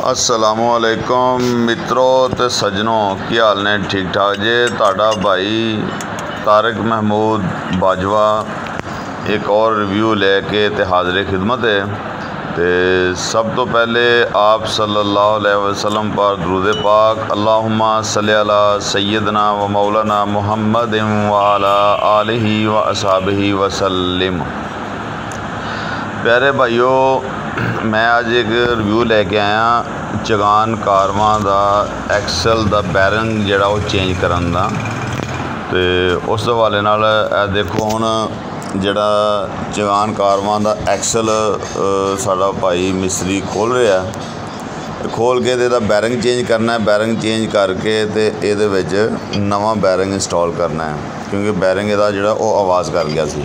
असलामुअलैकुम मित्रों ते सज्जनों, की हाल ने? ठीक ठाक जे। तुहाडा भाई तारिक महमूद बाजवा एक और रिव्यू लेके ते हाज़िर खिदमत है। तो सब तो पहले आप सल्लल्लाहु अलैहि वसल्लम पर दुरूद पाक अल्लाहुम्मा सल्ली अला सय्यदना व मौलाना मुहम्मद व अला आलिहि व अस्हाबिहि वसल्लम। प्यारे भाइयों, मैं आज एक रिव्यू लेके आया चगान कारवां दा एक्सल दा बैरिंग जिहड़ा वो चेंज करन दा। ते उस हवाले नाल देखो हुण जिहड़ा चगान कारवां दा एक्सल साडा भाई मिस्त्री खोल रहा है। खोल के इहदा बैरिंग चेंज करना है। बैरिंग चेंज करके ते इहदे विच नवां बैरिंग इंस्टॉल करना है, क्योंकि बैरिंग इहदा जिहड़ा वो आवाज़ कर गया सी।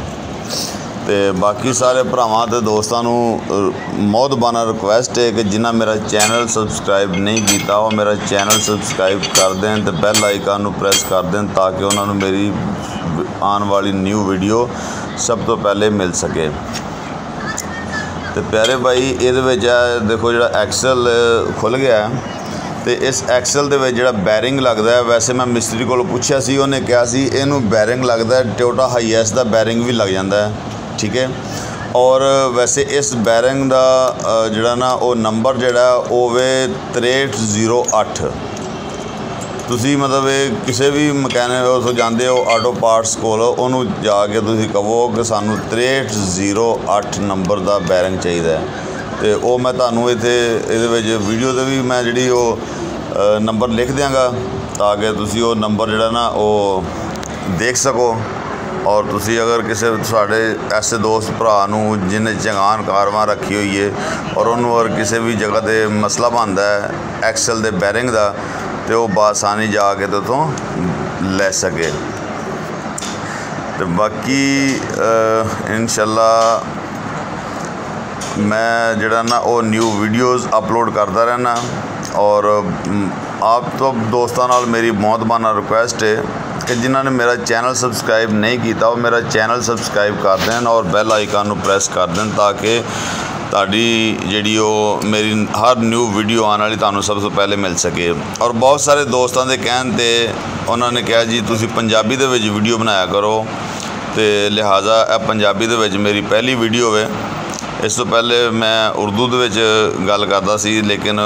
ते बाकी सारे भरावां ते दोस्तां नूं मोहतबाना रिक्वेस्ट है कि जिन्हां मेरा चैनल सबसक्राइब नहीं किया वो मेरा चैनल सबसक्राइब कर दें ते बैल आइकन नूं प्रेस कर दें, ताकि उन्होंने मेरी आने वाली न्यू वीडियो सब तो पहले मिल सके। तो प्यारे भाई, इहदे विच देखो जिहड़ा एक्सल खुल गया है। तो इस एक्सल दे विच जिहड़ा बैरिंग लगदा है, वैसे मैं मिस्त्री कोलों पुछया सी, उन्हें कहा सी इहनूं बैरिंग लगदा है टोयोटा हाईएस दा बैरिंग भी लग जाता है, ठीक है। और वैसे इस बैरिंग का जोड़ा ना वो नंबर जोड़ा होवे 6308। तुसी मतलब किसी भी मकैनिक उतो जाते हो ऑटो पार्ट्स कोल, उन्होंने जाके तुसी कहो कि सानू 6308 नंबर का बैरिंग चाहिए। तो वो मैं तुहानू इत्थे इहदे वीडियो ते भी मैं जिहड़ी वो नंबर लिख देंगा, ताकि तुसी वो नंबर जोड़ा ना वो देख सको। और तुसी अगर किसी साढ़े ऐसे दोस्त भरा जिन्हें चगान कारवां रखी हुई है और उन्होंने अगर किसी भी जगह पर मसला बनता है एक्सल दे बैरिंग का, तो वह बासानी जाके तो उतों ले सके। तो बाकी इंशाअल्लाह मैं जड़ा ना वो न्यू वीडियोज़ अपलोड करता रहना। और आप तो दोस्तों नाल मेरी मोहतबाना रिक्वेस्ट है कि जिन्होंने मेरा चैनल सबसक्राइब नहीं किया वो मेरा चैनल सबसक्राइब कर दें और बैल आइकन प्रेस कर दें, ताकि ताड़ी जी मेरी हर न्यू वीडियो आने वाली तुहानू सब तो पहले मिल सके। और बहुत सारे दोस्तों के कहने ते उन्होंने कहा जी तुसी पंजाबी दे विच वीडियो बनाया करो, तो लिहाजा यह पंजाबी दे विच मेरी पहली वीडियो है। इस तो पहले मैं उर्दू दे विच गल करदा सी, लेकिन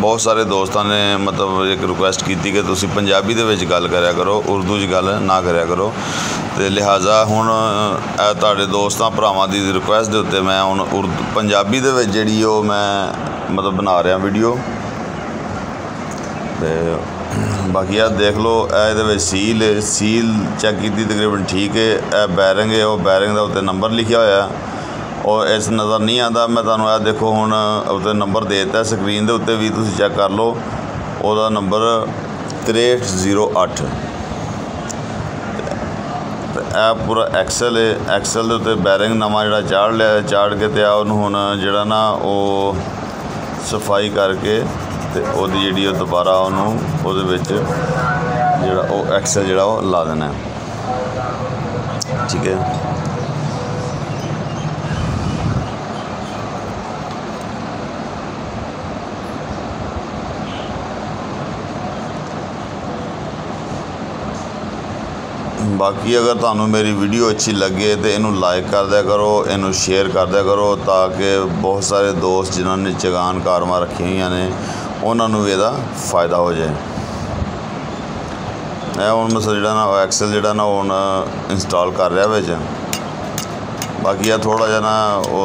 बहुत सारे दोस्तों ने मतलब एक रिक्वेस्ट की कि तुसी पंजाबी दे विच गल करया करो, उर्दू च गल ना करया करो। तो लिहाजा हुण तुहाडे दोस्तां भरावां दी रिक्वेस्ट दे उत्ते मैं हुण उर्दू पंजाबी दे विच जिहड़ी ओ मैं मतलब बना रहा वीडियो। तो बाकी यार देख लो, इहदे विच सील चेक की तकरीबन ठीक है। यह बैरिंग है, वो बैरिंग का उत्ते नंबर लिखा होया और इस नज़र नहीं आता। मैं तुहानू यह देखो हुण उत्ते नंबर दे दिता स्क्रीन के उत्ते भी, तुसीं चैक कर लो। उसका नंबर 6308। तो यह पूरा एक्सल है। एक्सल के उत्ते बैरिंग नवां जिहड़ा चाढ़ लिया, चाढ़ के तो उन्होंने हुण जिहड़ा ना वो सफाई करके तो ओहदी जिहड़ी दोबारा उन्होंने उहदे विच जिहड़ा वो एक्सल जिहड़ा वो ला देना है, ठीक है। बाकी अगर तुहानू मेरी वीडियो अच्छी लगे तो इनू लाइक कर दिया करो, इनू शेयर कर दिया करो, ताकि बहुत सारे दोस्त जिन्होंने चगान कारवां रखी हुई ने उन्होंने भी इसका फ़ायदा हो जाए। मैं हुण मसला जिहड़ा ना एक्सल जिहड़ा ना हुण इंस्टॉल कर रहा विच। बाकी यह थोड़ा जिहा ना वो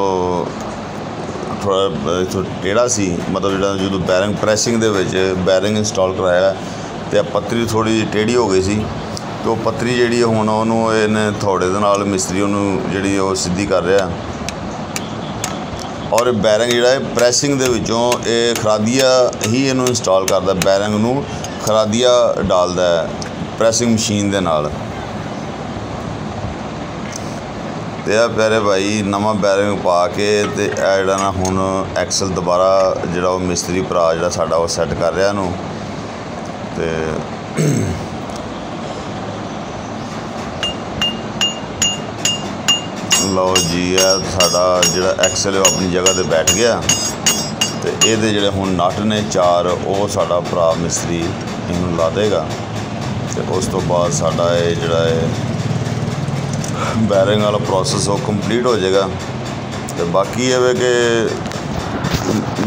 थोड़ा टेढ़ा सी, मतलब जिहड़ा जो बैरिंग प्रैसिंग दे विच बैरिंग इंस्टॉल कराया तो पत्तरी थोड़ी जी टेढ़ी हो गई सी। तो पत्तरी जी हुण उन्होंने इन्हें थोड़े दे नाल मिस्त्री उन्होंने जी वो सीधी कर रहा। और बैरिंग जिहड़ा प्रैसिंग दे विचों ये खरादिया ही इनू इंस्टॉल करदा, बैरिंग नू खरादिया डालदा है प्रैसिंग मशीन दे नाल। तो यह प्यारे भाई नवा बैरिंग पा के तो यह जिहड़ा ना हुण एक्सल दोबारा जिहड़ा वो मिस्त्री भरा जिहड़ा साडा वो सैट कर रहा इनू। तो लो जी, है साडा जिहड़ा एक्सल है अपनी जगह पर बैठ गया। ਤੇ ਇਹਦੇ ਜਿਹੜੇ ਹੁਣ ਨਟ ਨੇ 4 ਉਹ ਸਾਡਾ ਭਰਾ ਮਿਸਤਰੀ ਇਹਨੂੰ ਲਾ ਦੇਗਾ ਤੇ ਉਸ ਤੋਂ ਬਾਅਦ ਸਾਡਾ ਇਹ ਜਿਹੜਾ ਹੈ ਬੈਰਿੰਗ ਵਾਲਾ ਪ੍ਰੋਸੈਸ ਉਹ ਕੰਪਲੀਟ ਹੋ ਜਾਏਗਾ। ਤੇ ਬਾਕੀ ਇਹ ਵੇ ਕਿ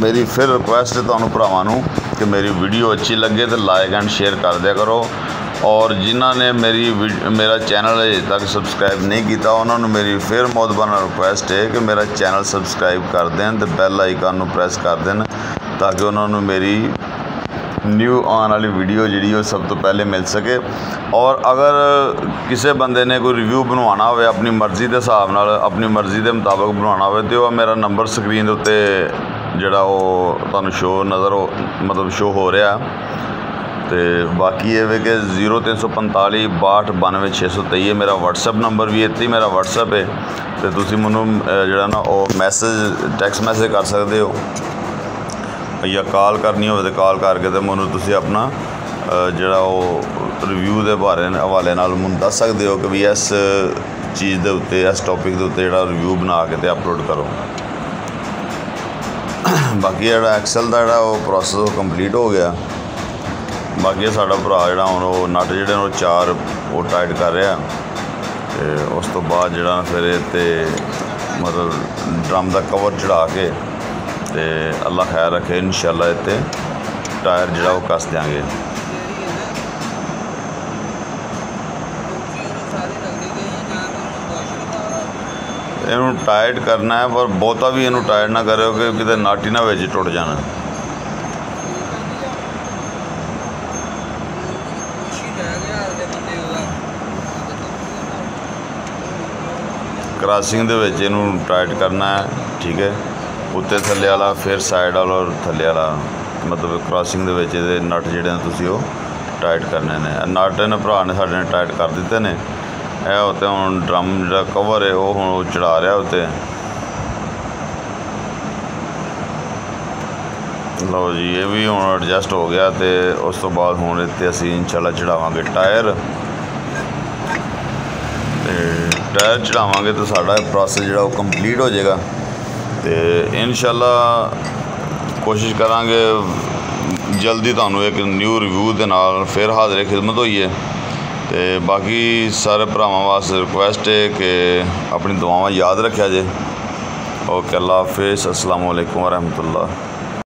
ਮੇਰੀ ਫਿਰ ਰਿਕੁਐਸਟ ਹੈ ਤੁਹਾਨੂੰ ਭਰਾਵਾਂ ਨੂੰ कि मेरी वीडियो अच्छी लगे तो लाइक एंड शेयर कर दिया करो, और जिन्होंने मेरा चैनल अजे तक सबसक्राइब नहीं किया उन्होंने मेरी फिर मोहतबाना रिक्वेस्ट है कि मेरा चैनल सबसक्राइब कर दें तो बैल आइकन प्रेस कर दें ताकि उन्होंने मेरी न्यू आने वाली वीडियो जी सब तो पहले मिल सके। और अगर किसी बंदे ने कोई रिव्यू बनवाना हो अपनी मर्ज़ी के हिसाब नाल अपनी मर्ज़ी के मुताबिक बनवाना हो तो मेरा नंबर स्क्रीन उत्ते ਜਿਹੜਾ ਉਹ ਤੁਹਾਨੂੰ शो नज़र मतलब शो हो रहा। तो बाकी ये वे कि 0345 62 92 623 मेरा WhatsApp नंबर भी इत्थे मेरा WhatsApp है तो तुसी मैनू जिहड़ा ना वो मैसेज टैक्सट मैसेज कर सकते हो या कॉल करनी हो तो कॉल करके तो मैनू तुसी अपना जिहड़ा वो रिव्यू के बारे हवाले नाल मैनू दस सकते हो कि भी इस चीज़ के उत्ते इस टॉपिक के उत्ते जिहड़ा रिव्यू बना के ते अपलोड करो। बाकी जो एक्सल का जो प्रोसैस कंप्लीट हो गया। बाकी साडा भरा जो हम नट जोड़े 4 वो टाइट कर रहा तो उस तो बाद जो फिर इतने मतलब ड्रम का कवर चढ़ा के तो अल्लाह खैर रखे इंशाअल्लाह इतने टायर जो कस देंगे। इनू टाइट करना है पर बहुता भी इनू टाइट ना करो कि किते नट ही ना विच टुट जाना। क्रॉसिंग दे विच इनू टाइट करना है, ठीक है। उत्ते थल्ले वाला फिर साइड वाला और थल्ले वाला मतलब क्रॉसिंग दे विच इहदे नट जिहड़े तुसीं ओह टाइट करने ने। नट इन्हें भरा ने साडे ने टाइट कर दिते ने। यह उत्ते हुण ड्रम जो कवर है वो हुण चढ़ा रहा उत्ते। लो जी ये भी हुण एडजस्ट हो गया तो उस तो बाद हुण इत्ते असीं इंशाअल्लाह चढ़ावांगे टायर। टायर चढ़ावांगे तो साडा प्रोसैस जिहड़ा वो कंप्लीट हो जाएगा। तो इंशाअल्लाह कोशिश करांगे जल्दी तुहानूं एक न्यू रिव्यू दे नाल फिर हाज़िर खिदमत होईए। तो बाकी सारे भरावां वास्ते रिक्वेस्ट है कि अपनी दुआवां याद रखा जे। ओके अल्लाह हाफिज़, अस्सलामु अलैकुम वरहमतुल्लाह।